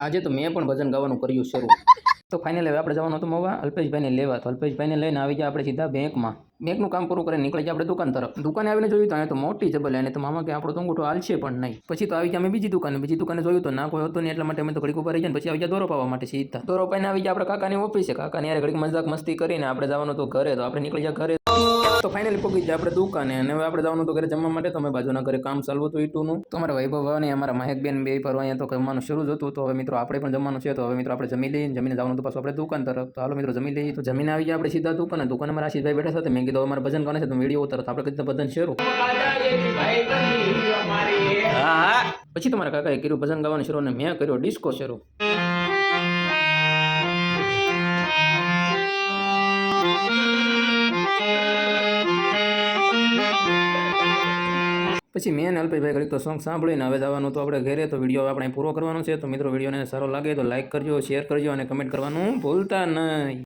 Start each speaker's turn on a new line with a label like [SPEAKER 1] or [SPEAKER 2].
[SPEAKER 1] આજે તો મેં પણ ભજન ગાવાનું કર્યું શરૂ. તો ફાઇનલ હવે આપણે જવાનું હતું મવા અલ્પેશભાઈને લેવા. તો અલ્પેશભાઈને લઈને આવી ગયા આપણે સીધા બેંકમાં. બેંકનું કામ પૂરું કરીને નીકળી ગયા આપણે દુકાન તરફ. દુકાને આવીને જોયું તો અહીંયા તો મોટી જબલ અને તો મામા કે આપણો તો અંગૂઠો હાલશે પણ નહીં. પછી તો આવી ગયા અમે બીજી દુકાને જોયું તો ના કોઈ હતો નહીં, એટલા માટે અમે તો ઘડીક ઉપર રહી ગયા. પછી આવી ગયા દોરો પાવા માટે સીધા. દોરો પાઈને આવી ગયા આપણે કાકાની ઓફિસે. કાકાની યાર ઘડીક મજાક મસ્તી કરીને આપણે જવાનું તો ઘરે. તો આપણે નીકળી ગયા ઘરે. તો ફાઇનલી પહોંચી ગયા આપણે દુકાને અને હવે આપણે જવાનું તો ઘરે જમવા માટે. તો અમે બાજુના ઘરે કામ ચાલવું હતું ઈટુનું. તો અમારા વૈભવ અને અમારા મહેકબેન બે પર અહીંયા તો જમવાનું શરૂ જ હતું. તો હવે મિત્રો આપણે પણ જમવાનું છે. તો હવે મિત્રો આપણે જમી લઈએ. જમીને જવાનું તો પાછું આપણે દુકાન તરફ. તો હાલો મિત્રો જમી લઈએ. તો જમીને આવી ગયા આપણે સીધા દુકાને. દુકાનમાં આશીષભાઈ બેઠા હતા. મેં કીધું અમારે ભજન ગાને છે તો વિડીયો ઉતારો. આપણે કીધું ભજન શરૂ. પછી તમારા કાકાએ કર્યું ભજન ગાવાનું શરૂ અને મેં કર્યો ડિસ્કો શરૂ. પછી મેં અને અલ્પેશભાઈ ઘડીક તો સોંગ સાંભળીને હવે જવાનું તો આપણે ઘરે. તો વિડીયો આપણે પૂરો કરવાનો છે. તો મિત્રો વિડીયોને સારો લાગે તો લાઈક કરજો, શેર કરજો અને કમેન્ટ કરવાનું ભૂલતા નહીં.